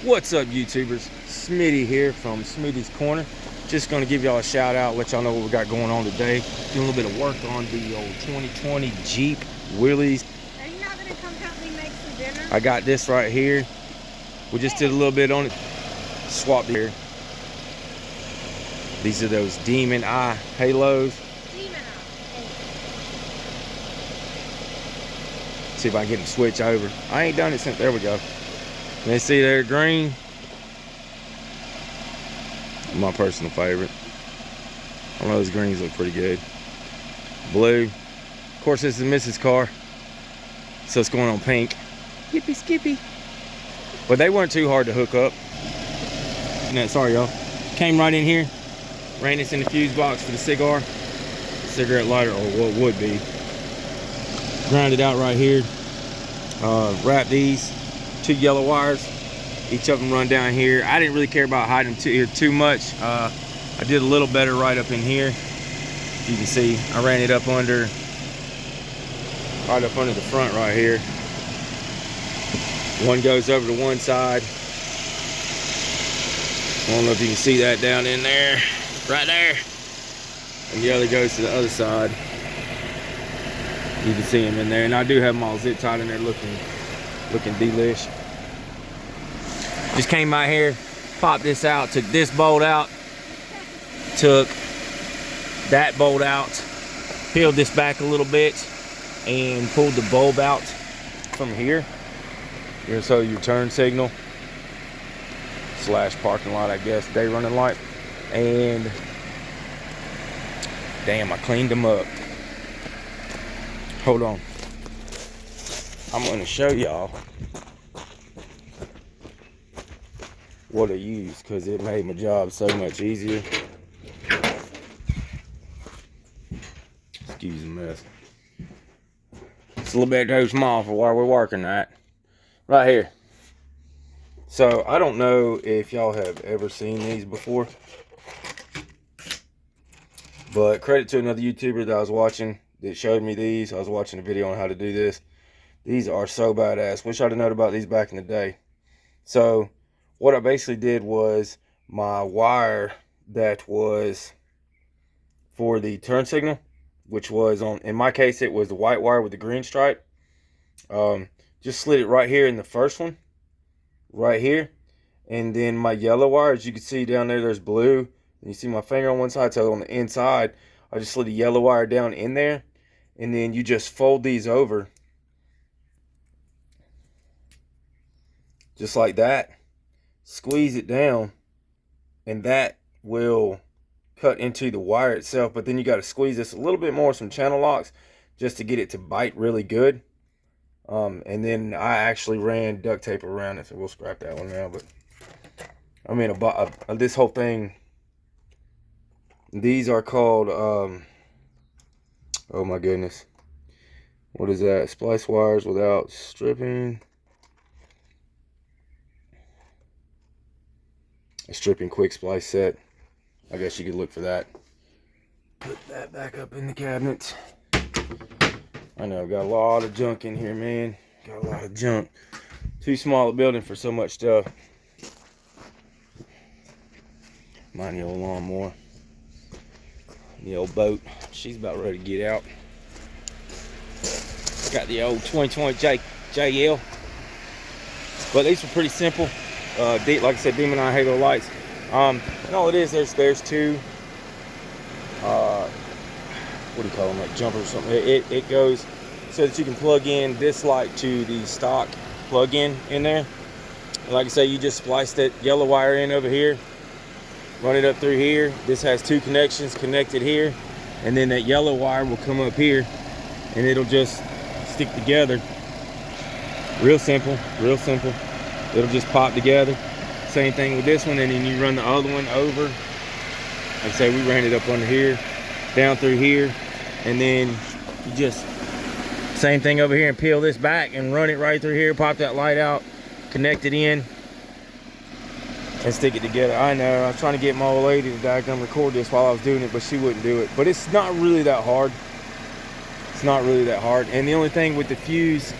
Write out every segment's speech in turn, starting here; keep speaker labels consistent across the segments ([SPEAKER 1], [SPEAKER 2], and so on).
[SPEAKER 1] What's up, YouTubers? Smitty here from Smitty's Corner. Just going to give y'all a shout out, let y'all know what we got going on today. Doing a little bit of work on the old 2020 Jeep Willys.
[SPEAKER 2] Are you not going to come help me make some dinner?
[SPEAKER 1] I got this right here. We just did a little bit on it. Swapped here. These are those Demon Eye halos.
[SPEAKER 2] Demon Eye.
[SPEAKER 1] See if I can get them to switch over. I ain't done it since, there we go. Let's see there, green. My personal favorite. I know those greens look pretty good. Blue. Of course, this is Mrs. car, so it's going on pink. Yippee skippy. But they weren't too hard to hook up. No, sorry y'all. Came right in here, ran this in the fuse box for the cigarette lighter, or what would be. Ground it out right here. Wrap these 2 yellow wires. Each of them run down here. I didn't really care about hiding them too much. I did a little better right up in here. You can see I ran it up under, right up under the front right here. One goes over to one side. I don't know if you can see that down in there, right there. And the other goes to the other side. You can see them in there, and I do have them all zip tied in there, looking delish. Just came out here, popped this out, took this bolt out, took that bolt out, peeled this back a little bit, and pulled the bulb out from here. So your turn signal / parking light, I guess, day running light. And damn, I cleaned them up. Hold on. I'm gonna show y'all what I used, because it made my job so much easier. Excuse the mess. It's a little bit too small for where we're working at. Right here. So I don't know if y'all have ever seen these before, but credit to another YouTuber that I was watching that showed me these. I was watching a video on how to do this. These are so badass. Wish I'd have known about these back in the day. So what I basically did was, my wire that was for the turn signal, which was on, in my case, it was the white wire with the green stripe. Just slid it right here in the first one, right here. And then my yellow wire, as you can see down there, there's blue. And you see my finger on one side, so on the inside, I just slid a yellow wire down in there. And then you just fold these over, just like that. Squeeze it down, and that will cut into the wire itself. But then you got to squeeze this a little bit more, some channel locks, just to get it to bite really good. And then I actually ran duct tape around it, so we'll scrap that one now. But I mean, this whole thing, these are called oh my goodness, what is that? Splice wires without stripping. A stripping quick splice set. I guess you could look for that. Put that back up in the cabinet. I know, got a lot of junk in here, man. Got a lot of junk. Too small a building for so much stuff. Mind the old lawnmower. The old boat. She's about ready to get out. Got the old 2020 JL. But these were pretty simple. Like I said, Demon Eye halo lights. And all it is, there's 2 what do you call them, like jumpers or something. It goes so that you can plug in this light to the stock plug-in in there. And like I say, you just splice that yellow wire in over here, run it up through here. This has 2 connections connected here, and then that yellow wire will come up here, and it'll just stick together. Real simple, real simple. It'll just pop together. Same thing with this one, and then you run the other one over. Like I say, we ran it up under here, down through here, and then you just, same thing over here, and peel this back and run it right through here, pop that light out, connect it in, and stick it together. I know, I was trying to get my old lady to diagram record this while I was doing it, but she wouldn't do it. But it's not really that hard. It's not really that hard. And the only thing with the fuse,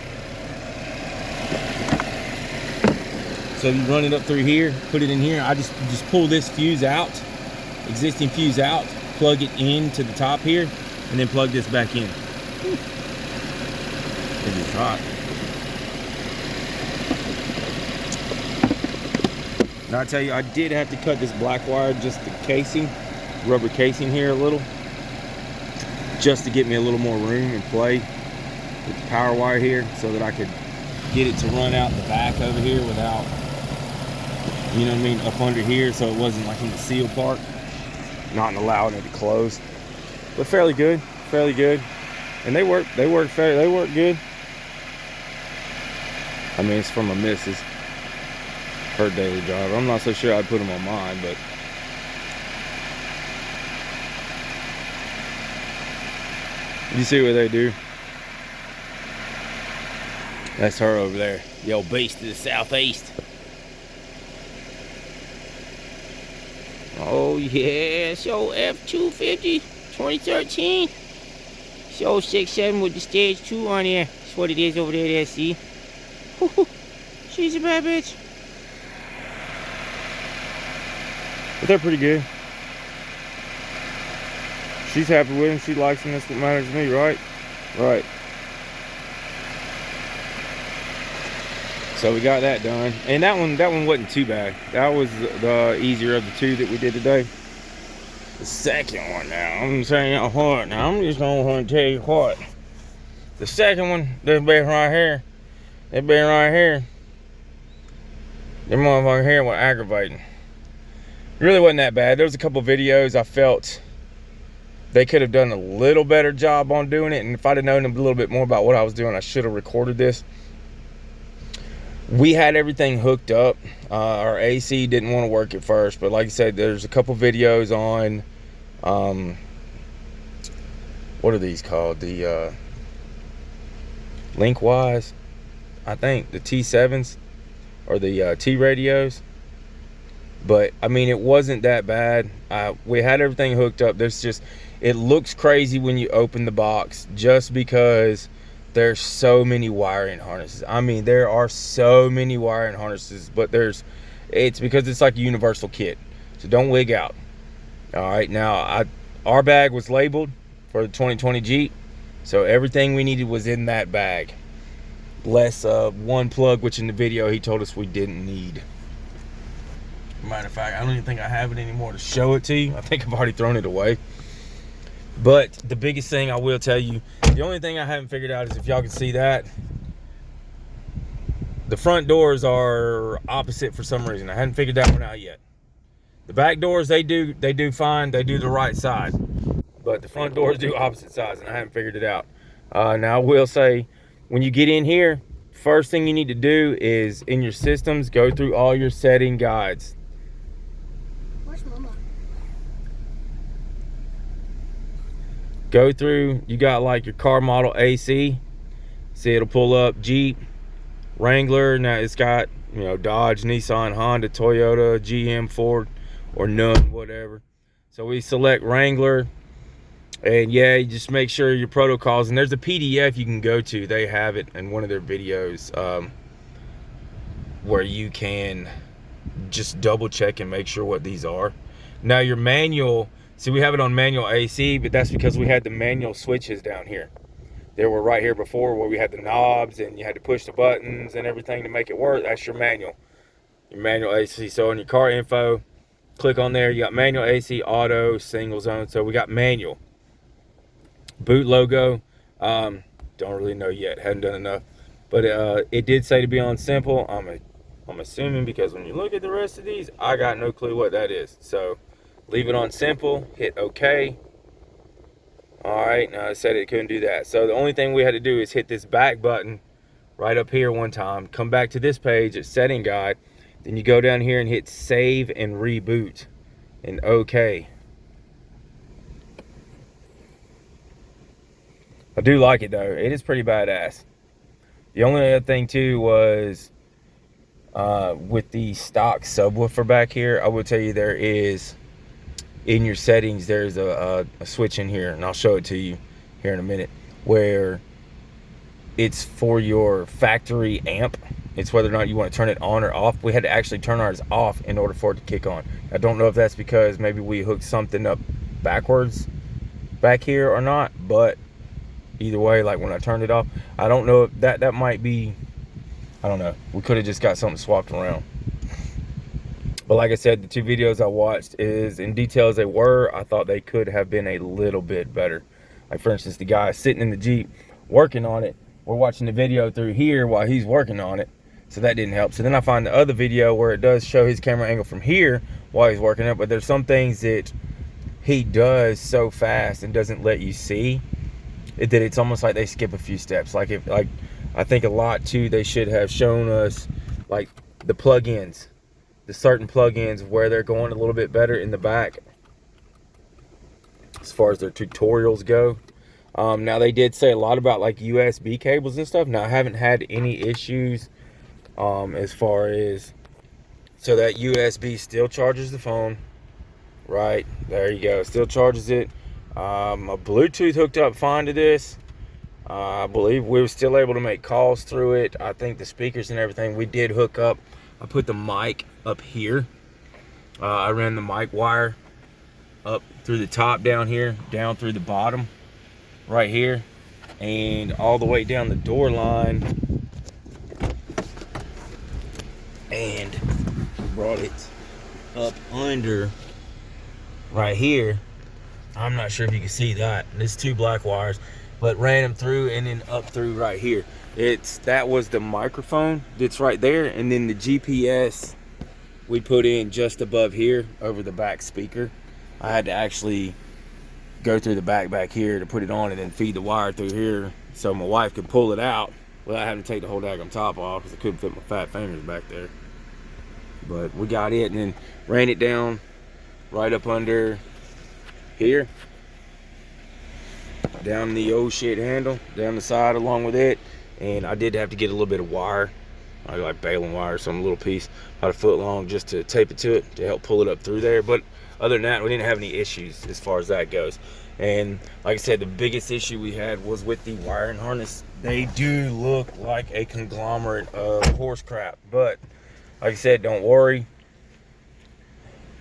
[SPEAKER 1] So you run it up through here, put it in here. I just pull this fuse out, existing fuse out, plug it into the top here, and then plug this back in. It is hot. Now I tell you, I did have to cut this black wire, just the casing, rubber casing here a little, just to get me a little more room and play with the power wire here, so that I could get it to run out the back over here without, you know what I mean, up under here, so it wasn't like in the seal part, not allowing it to close. But fairly good, and they work good. I mean, it's from a missus, her daily driver. I'm not so sure I'd put them on mine, but you see what they do. That's her over there, the old beast to the southeast. Oh yeah, show F250 2013. Show 6.7 with the stage 2 on there. That's what it is over there, see? She's a bad bitch. But they're pretty good. She's happy with them, she likes them, that's what matters to me, right? Right. So we got that done, and that one wasn't too bad. That was the easier of the two that we did today. The second one now, I'm saying what now, I'm just gonna tell you what. The second one, this bit right here, that bit right here, that motherfucker here was aggravating. It really wasn't that bad. There was a couple videos I felt they could have done a little better job on doing it, and if I'd have known a little bit more about what I was doing, I should have recorded this. We had everything hooked up. Our AC didn't want to work at first, but like I said, there's a couple videos on what are these called, the Linkwise, I think, the T7s or the T radios. But I mean, it wasn't that bad. We had everything hooked up. There's just, it looks crazy when you open the box, just because there's so many wiring harnesses. I mean, there are so many wiring harnesses, but it's because it's like a universal kit. So don't wig out. All right, now our bag was labeled for the 2020 Jeep, so everything we needed was in that bag. Less one plug, which in the video he told us we didn't need. Matter of fact, I don't even think I have it anymore to show it to you. I think I've already thrown it away. But the biggest thing I will tell you, the only thing I haven't figured out is if y'all can see that, the front doors are opposite for some reason. I hadn't figured that one out yet. The back doors, they do fine. They do the right side. But the front doors do opposite sides, and I haven't figured it out. Now I will say, when you get in here, first thing you need to do is, in your systems, go through all your setting guides.
[SPEAKER 2] Where's Mama?
[SPEAKER 1] Go through, you got like your car model AC. See, it'll pull up Jeep, Wrangler. Now it's got, you know, Dodge, Nissan, Honda, Toyota, GM, Ford, or none, whatever. So we select Wrangler, and yeah, you just make sure your protocols, and there's a PDF you can go to. They have it in one of their videos, where you can just double check and make sure what these are. Now your manual, see, we have it on manual AC, but that's because we had the manual switches down here. They were right here before, where we had the knobs and you had to push the buttons and everything to make it work. That's your manual AC. So on your car info, click on there, you got manual AC, auto, single zone. So we got manual. Boot logo, don't really know yet, hadn't done enough, but it did say to be on simple. I'm assuming, because when you look at the rest of these, I got no clue what that is. So leave it on simple, hit OK. All right, now it said it couldn't do that. So the only thing we had to do is hit this back button right up here one time, come back to this page at setting guide, then you go down here and hit save and reboot and OK. I do like it though. It is pretty badass. The only other thing too was with the stock subwoofer back here, I will tell you there is, in your settings, there's a switch in here, and I'll show it to you here in a minute, where it's for your factory amp. It's whether or not you want to turn it on or off. We had to actually turn ours off in order for it to kick on. I don't know if that's because maybe we hooked something up backwards back here or not, but either way, like when I turned it off, I don't know if that might be, I don't know. We could have just got something swapped around. But like I said, the 2 videos I watched, is in detail as they were, I thought they could have been a little bit better. Like for instance, the guy sitting in the Jeep working on it, we're watching the video through here while he's working on it, so that didn't help. So then I find the other video where it does show his camera angle from here while he's working it, but there's some things that he does so fast and doesn't let you see that it's almost like they skip a few steps. Like I think a lot too, they should have shown us like the plug-ins, the certain plug-ins, where they're going a little bit better in the back as far as their tutorials go. Now they did say a lot about like USB cables and stuff. Now I haven't had any issues as far as, so that USB still charges the phone, right there you go, still charges it. My Bluetooth hooked up fine to this. I believe we were still able to make calls through it. I think the speakers and everything we did hook up. I put the mic up here. I ran the mic wire up through the top down here, down through the bottom right here, and all the way down the door line, and brought it up under right here. I'm not sure if you can see that. There's 2 black wires, but ran them through and then up through right here. That was the microphone that's right there, and then the GPS we put in just above here over the back speaker. I had to actually go through the back here to put it on and then feed the wire through here so my wife could pull it out without having to take the whole daggum top off, because I couldn't fit my fat fingers back there. But we got it and then ran it down right up under here, down the old shit handle, down the side along with it. And I did have to get a little bit of wire, like baling wire, some little piece about 1 foot long, just to tape it to it to help pull it up through there. But other than that, we didn't have any issues as far as that goes. And like I said, the biggest issue we had was with the wiring harness. They do look like a conglomerate of horse crap, but like I said, don't worry.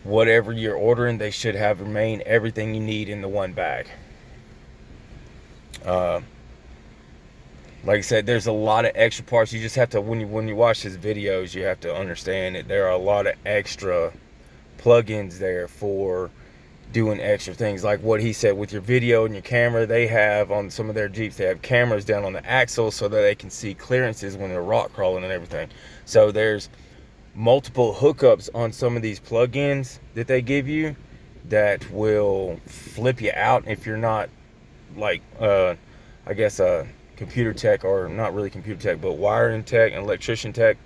[SPEAKER 1] Whatever you're ordering, they should have remain everything you need in the one bag. Like I said, there's a lot of extra parts. You just have to, when you watch his videos, you have to understand that there are a lot of extra plugins there for doing extra things. Like what he said with your video and your camera, they have on some of their Jeeps, they have cameras down on the axle so that they can see clearances when they're rock crawling and everything. So there's multiple hookups on some of these plugins that they give you that will flip you out if you're not like I guess a computer tech, or not really computer tech, but wiring tech and electrician tech,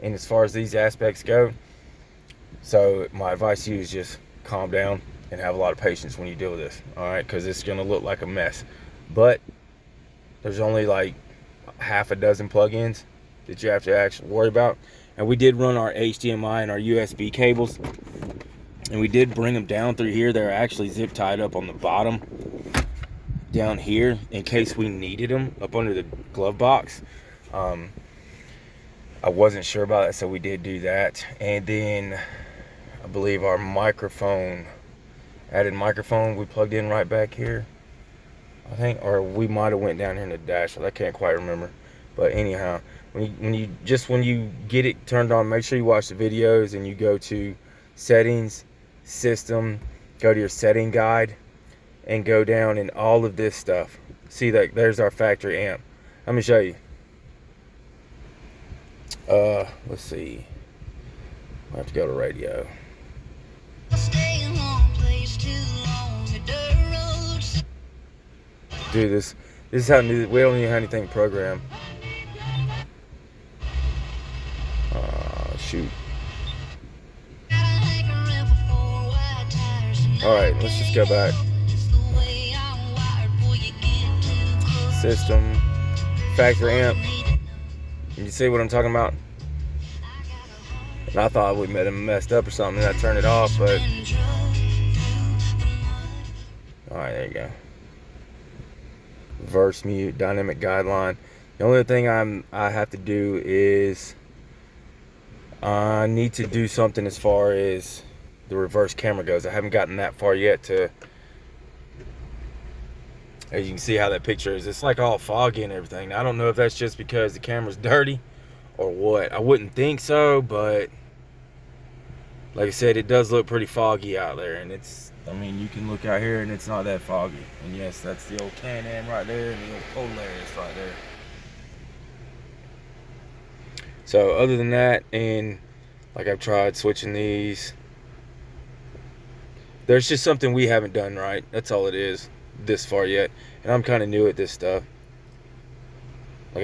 [SPEAKER 1] and as far as these aspects go. So my advice to you is just calm down and have a lot of patience when you deal with this, all right? Because it's gonna look like a mess, but there's only like half a dozen plugins that you have to actually worry about. And we did run our HDMI and our USB cables, and we did bring them down through here. They're actually zip tied up on the bottom down here in case we needed them up under the glove box. I wasn't sure about that, so we did do that. And then I believe our microphone, added microphone, we plugged in right back here, I think, or we might have went down here in the dash. I can't quite remember. But anyhow, when you get it turned on, make sure you watch the videos and you go to settings, system, go to your setting guide, and go down in all of this stuff. See that there's our factory amp. Let me show you. Let's see. I have to go to radio. Dude, this is how new. We don't even have anything programmed. Shoot. All right, let's just go back. System, factory amp. You see what I'm talking about? And I thought we messed up or something, and I turned it off, but all right, there you go. Verse mute, dynamic guideline. The only thing I have to do is I need to do something as far as the reverse camera goes. I haven't gotten that far yet to, as you can see how that picture is, it's like all foggy and everything. I don't know if that's just because the camera's dirty or what. I wouldn't think so, but like I said, it does look pretty foggy out there, and it's, I mean, you can look out here and it's not that foggy. And yes, that's the old Can-Am right there, and the old Polaris right there. So other than that, and like I've tried switching these, there's just something we haven't done right. That's all it is this far yet. And I'm kind of new at this stuff. Like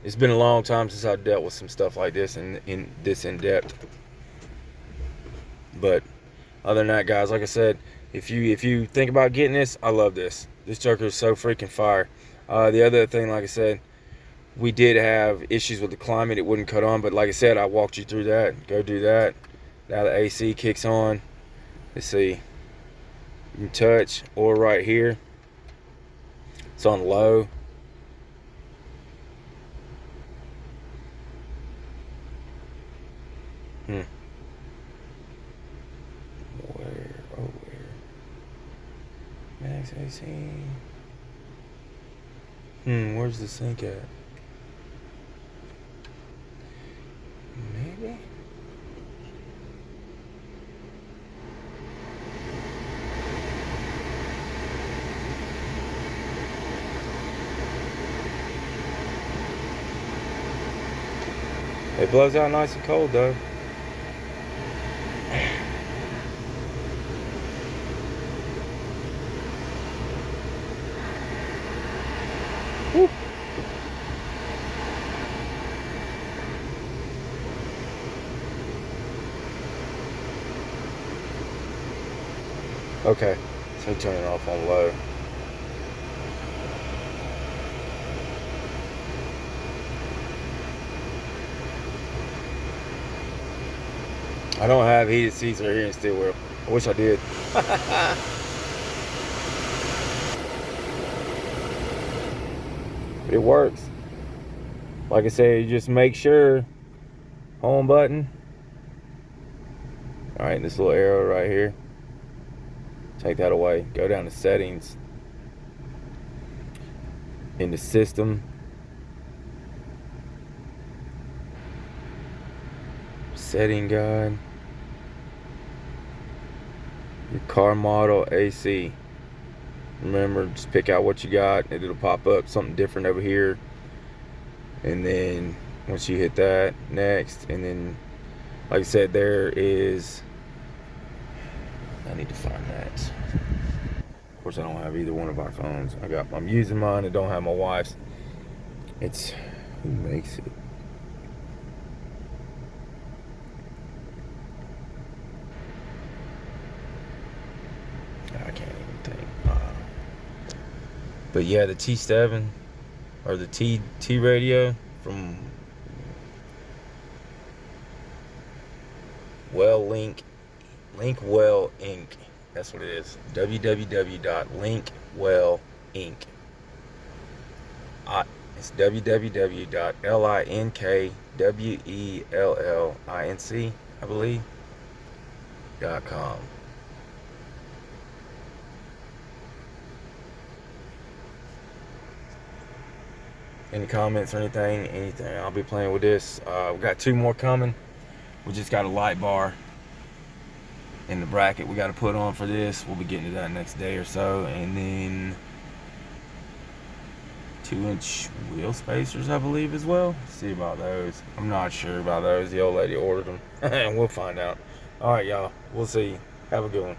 [SPEAKER 1] it's been a long time since I've dealt with some stuff like this and in depth. But other than that, guys, like I said, if you think about getting this, I love this. This joker is so freaking fire. The other thing, like I said, we did have issues with the climate. It wouldn't cut on, but like I said, I walked you through that. Go do that. Now the AC kicks on. Let's see. You can touch, or right here. It's on low. Where? Oh, where? Max AC. Where's the sync at? Maybe? It blows out nice and cold though. Woo. Okay, so turn it off on low. I don't have heated seats or hearing steering wheel. I wish I did. But it works. Like I said, you just make sure, home button. All right, this little arrow right here. Take that away. Go down to settings. In the system. Setting guide. Your car model AC. Remember, just pick out what you got and it'll pop up something different over here. And then once you hit that, next, and then like I said, there is, I need to find that. Of course, I don't have either one of our phones. I'm using mine. I don't have my wife's. It's, who makes it? I can't even think. But yeah, the T7 or the T radio from Linkwell Inc. That's what it is. www.linkwellinc. It's www.linkwellinc, I believe, .com. Any comments or anything? I'll be playing with this. We got 2 more coming. We just got a light bar in the bracket we got to put on for this. We'll be getting to that next day or so. And then 2-inch wheel spacers, I believe, as well. See about those. I'm not sure about those. The old lady ordered them. And we'll find out. All right, y'all. We'll see. Have a good one.